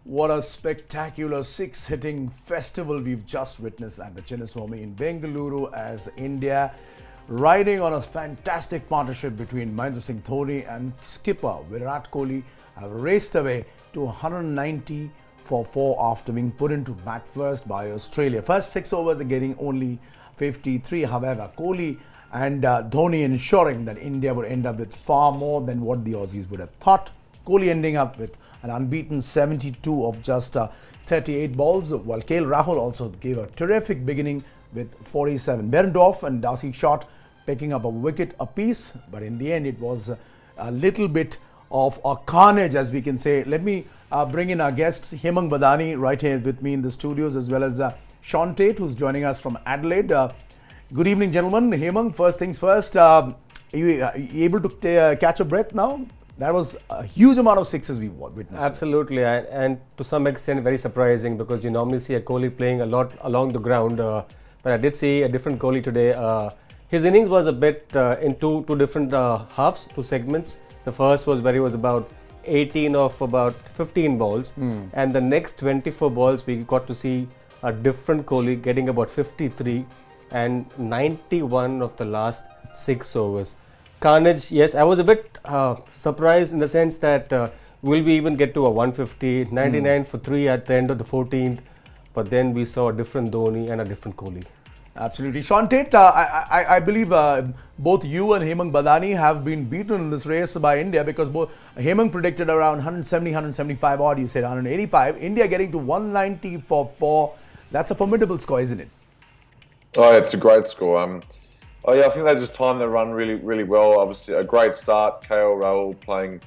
What a spectacular six-hitting festival we've just witnessed at the Chinnaswamy in Bengaluru as India, riding on a fantastic partnership between Mahendra Singh Dhoni and skipper Virat Kohli, have raced away to 190 for 4 after being put into bat first by Australia. First 6 overs are getting only 53. However, Kohli and Dhoni ensuring that India would end up with far more than what the Aussies would have thought. Kohli ending up with an unbeaten 72 of just 38 balls, while KL Rahul also gave a terrific beginning with 47. Berendorf and Darcy Short picking up a wicket apiece, but in the end it was a little bit of a carnage, as we can say. Let me bring in our guests, Hemang Badani right here with me in the studios, as well as Sean Tate, who's joining us from Adelaide. Good evening, gentlemen. Hemang, first things first, are you able to catch a breath now? That was a huge amount of sixes we witnessed. Absolutely, and to some extent very surprising, because you normally see a Kohli playing a lot along the ground, but I did see a different Kohli today. His innings was a bit in two different halves, two segments. The first was where he was about 18 of about 15 balls, and the next 24 balls we got to see a different Kohli getting about 53 and 91 of the last 6 overs. Carnage, yes, I was a bit surprised in the sense that will we even get to a 150, 99 for 3 at the end of the 14th, but then we saw a different Dhoni and a different Kohli. Absolutely. Sean Tate, I believe both you and Hemang Badani have been beaten in this race by India, because both Hemang predicted around 170, 175 odd, you said 185. India getting to 190 for 4. That's a formidable score, isn't it? Oh, it's a great score. Oh yeah, I think they just timed their run really well. Obviously, a great start. KL Rahul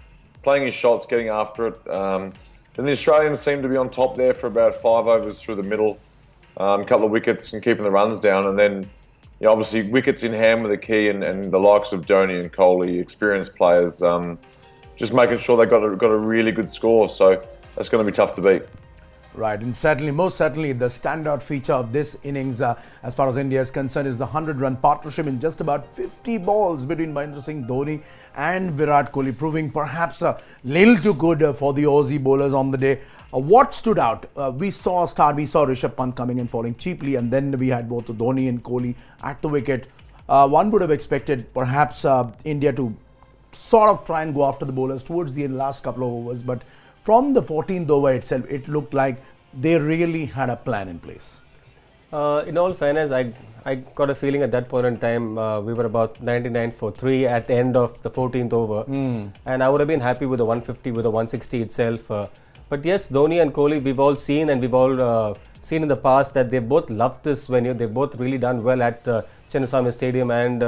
playing his shots, getting after it. Then the Australians seemed to be on top there for about 5 overs through the middle. A couple of wickets and keeping the runs down, and then obviously wickets in hand were the key, and the likes of Dhoni and Kohli, experienced players, just making sure they got a really good score. So that's going to be tough to beat. Right, and certainly, most certainly, the standout feature of this innings, as far as India is concerned, is the 100-run partnership in just about 50 balls between Mahendra Singh Dhoni and Virat Kohli, proving perhaps a little too good for the Aussie bowlers on the day. What stood out? We saw Rishabh Pant coming and falling cheaply, and then we had both Dhoni and Kohli at the wicket. One would have expected perhaps India to sort of try and go after the bowlers towards the last couple of overs, but from the 14th over itself, it looked like they really had a plan in place. In all fairness, I got a feeling at that point in time we were about 99 for 3 at the end of the 14th over, and I would have been happy with the 150, with the 160 itself. But yes, Dhoni and Kohli, we've all seen, and we've all seen in the past that they both loved this venue. They've both really done well at Chinnaswamy Stadium, and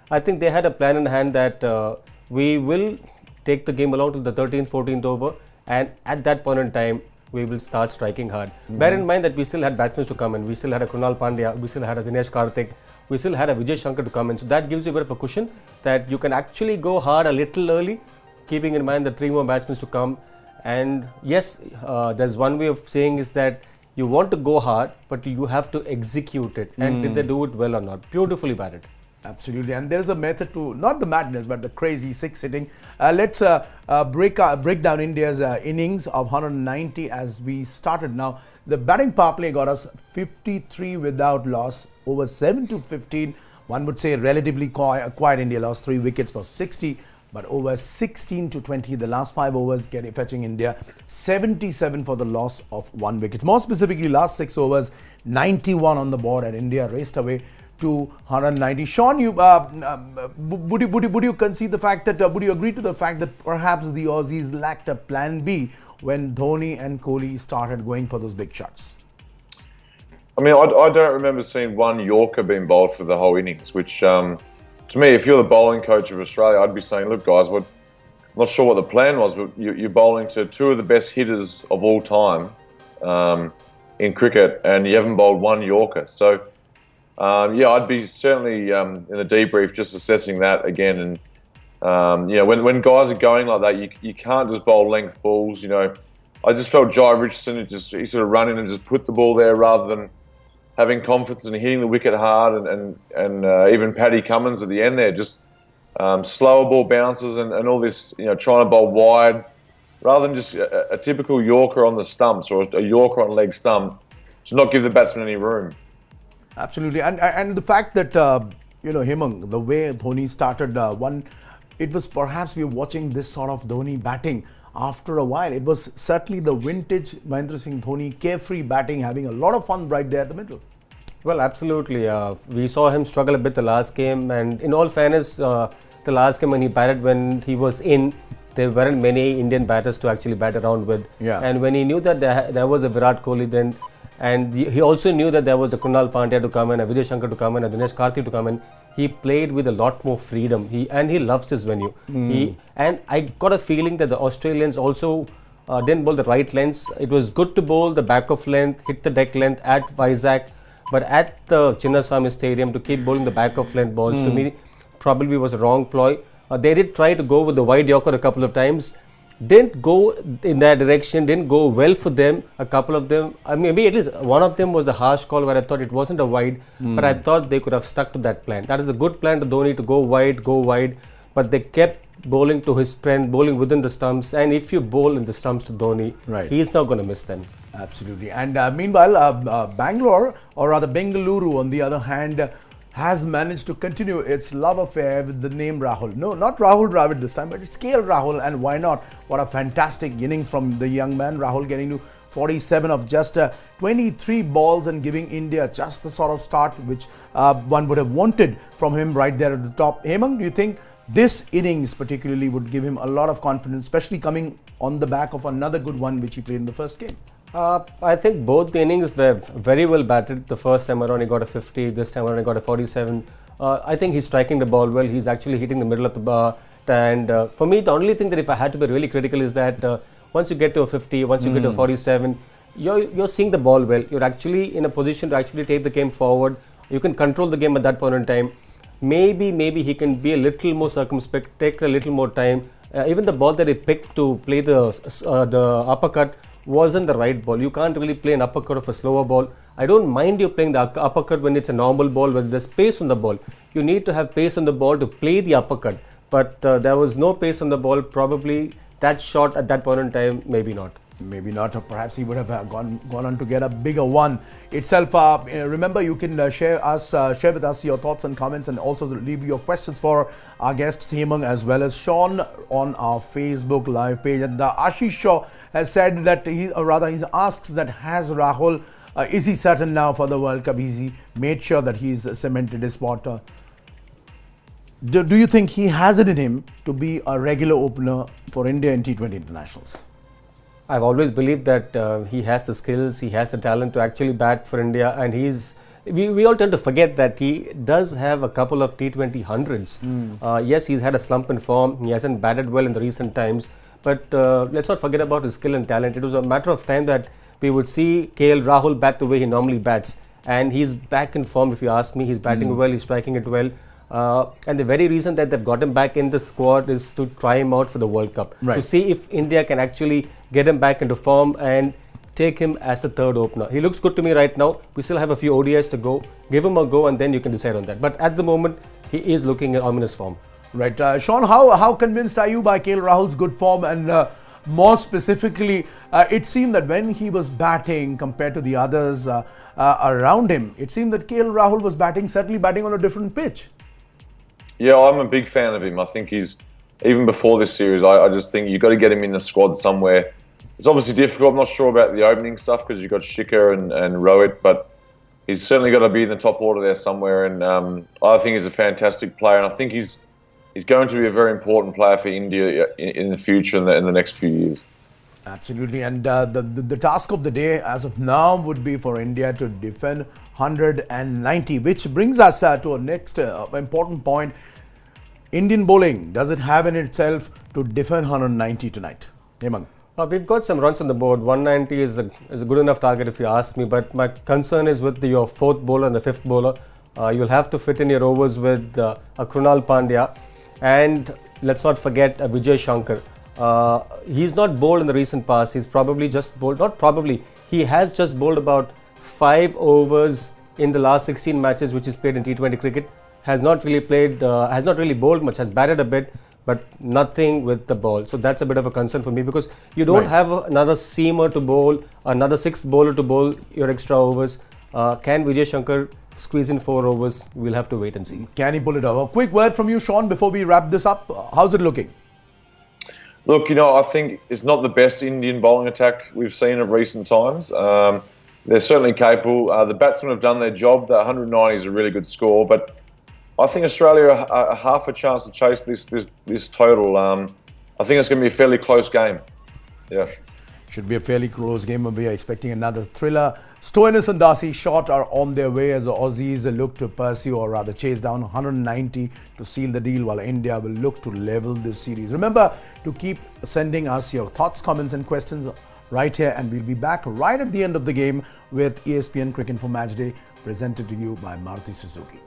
I think they had a plan in hand that we will take the game along to the 13th, 14th over, and at that point in time, we will start striking hard. Bear in mind that we still had batsmen to come in. We still had a Krunal Pandya, we still had a Dinesh Karthik, we still had a Vijay Shankar to come in. So that gives you a bit of a cushion that you can actually go hard a little early, keeping in mind the 3 more batsmen to come. And yes, there's one way of saying is that you want to go hard, but you have to execute it. And did they do it well or not? Beautifully batted. Absolutely, and there's a method to, not the madness, but the crazy six hitting. Let's break down India's innings of 190 as we started now. The batting power play got us 53 without loss, over 7 to 15. One would say relatively quiet. India lost 3 wickets for 60, but over 16 to 20, the last 5 overs fetching India 77 for the loss of 1 wicket. More specifically, last 6 overs, 91 on the board, and India raced away to 190. Sean, would you concede the fact that would you agree to the fact that perhaps the Aussies lacked a plan B when Dhoni and Kohli started going for those big shots? I mean, I don't remember seeing one Yorker being bowled for the whole innings, which to me, if you're the bowling coach of Australia, I'd be saying, look guys, I'm not sure what the plan was, but you're bowling to 2 of the best hitters of all time in cricket, and you haven't bowled one Yorker. So yeah, I'd be certainly in the debrief just assessing that again. And when guys are going like that, you can't just bowl length balls. I just felt Jai Richardson he sort of run in and just put the ball there rather than having confidence and hitting the wicket hard. And even Paddy Cummins at the end there, just slower ball bounces and all this, trying to bowl wide. rather than just a typical Yorker on the stumps or a Yorker on leg stump, to not give the batsman any room. Absolutely, and the fact that Hemang, the way Dhoni started it was perhaps we were watching this sort of Dhoni batting after a while. It was certainly the vintage Mahendra Singh Dhoni carefree batting, having a lot of fun right there at the middle. Well, absolutely. We saw him struggle a bit the last game, and in all fairness, the last game when he batted, when he was in, there weren't many Indian batters to actually bat around with. Yeah. And when he knew that there was a Virat Kohli then, and he also knew that there was a Krunal Pandya to come in, a Vijay Shankar to come in, a Dinesh Karthik to come in, he played with a lot more freedom. He loves his venue. And I got a feeling that the Australians also didn't bowl the right lengths. It was good to bowl the back of length, hit the deck length at Vizag, but at the Chinnaswamy Stadium to keep bowling the back of length balls to me probably was a wrong ploy. They did try to go with the wide Yorker a couple of times. Didn't go in that direction, didn't go well for them. A couple of them, maybe at least one of them was a harsh call where I thought it wasn't a wide, but I thought they could have stuck to that plan. That is a good plan to Dhoni to go wide, but they kept bowling to his strength, bowling within the stumps, and if you bowl in the stumps to Dhoni, he's not going to miss them. Absolutely. And meanwhile, Bangalore, or rather Bengaluru on the other hand, has managed to continue its love affair with the name Rahul. No, not Rahul Dravid this time, but it's KL Rahul, and why not? What a fantastic innings from the young man Rahul, getting to 47 of just 23 balls and giving India just the sort of start which one would have wanted from him right there at the top. Hemang, do you think this innings particularly would give him a lot of confidence, especially coming on the back of another good one which he played in the first game? I think both the innings were very well batted. The first time around he got a 50, this time around he got a 47. I think he's striking the ball well. He's actually hitting the middle of the bar. And for me, the only thing that if I had to be really critical is that once you get to a 50, once you get to a 47, you're seeing the ball well. You're actually in a position to actually take the game forward. You can control the game at that point in time. Maybe he can be a little more circumspect, take a little more time. Even the ball that he picked to play the uppercut wasn't the right ball. You can't really play an uppercut of a slower ball. I don't mind you playing the uppercut when it's a normal ball, when there's pace on the ball. You need to have pace on the ball to play the uppercut. But there was no pace on the ball. Probably that shot at that point in time, maybe not. Maybe not, or perhaps he would have gone on to get a bigger one itself. Remember, you can share with us your thoughts and comments, and also leave your questions for our guests Hemang as well as Sean on our Facebook live page. And Ashish Shaw has said that he asks that has Rahul, is he certain now for the World Cup? He made sure that he's cemented his spot. Do you think he has it in him to be a regular opener for India in T20 internationals? I've always believed that he has the skills, he has the talent to actually bat for India, and we all tend to forget that he does have a couple of T20 hundreds. Yes, he's had a slump in form, he hasn't batted well in the recent times, but let's not forget about his skill and talent. It was a matter of time that we would see KL Rahul bat the way he normally bats, and he's back in form if you ask me. He's batting well, he's striking it well. And the very reason that they've got him back in the squad is to try him out for the World Cup. To see if India can actually get him back into form and take him as the third opener. He looks good to me right now. We still have a few ODIs to go. Give him a go and then you can decide on that. But at the moment, he is looking in ominous form. Right. Sean, how convinced are you by KL Rahul's good form? And more specifically, it seemed that when he was batting compared to the others around him, it seemed that KL Rahul was certainly batting on a different pitch. Yeah, I'm a big fan of him. I think he's, even before this series, I just think you've got to get him in the squad somewhere. It's obviously difficult. I'm not sure about the opening stuff because you've got Shikhar and Rohit, but he's certainly got to be in the top order there somewhere. And I think he's a fantastic player, and I think he's going to be a very important player for India in the future, in the next few years. Absolutely. And the task of the day as of now would be for India to defend 190, which brings us to our next important point. Indian bowling, does it have in itself to defend 190 tonight? Hemang. We've got some runs on the board. 190 is a good enough target if you ask me, but my concern is with your fourth bowler and the fifth bowler. You'll have to fit in your overs with a Krunal Pandya, and let's not forget Vijay Shankar. He's not bowled in the recent past. He's probably just bowled, not probably, he has just bowled about 5 overs in the last 16 matches which he's played in T20 cricket. Has not really bowled much, has batted a bit, but nothing with the ball. So that's a bit of a concern for me, because you don't have another seamer to bowl, another sixth bowler to bowl your extra overs. Can Vijay Shankar squeeze in 4 overs? We'll have to wait and see. Can he pull it off? A quick word from you, Sean, before we wrap this up. How's it looking? Look, I think it's not the best Indian bowling attack we've seen of recent times. They're certainly capable. The batsmen have done their job. The 190 is a really good score, but I think Australia are half a chance to chase this total. I think it's going to be a fairly close game. Yeah. Should be a fairly close game, and we are expecting another thriller. Stoinis and Dasi shot are on their way as the Aussies look to pursue, or rather chase down 190 to seal the deal, while India will look to level this series. Remember to keep sending us your thoughts, comments and questions right here, and we'll be back right at the end of the game with ESPN Cricket for Matchday, presented to you by Maruti Suzuki.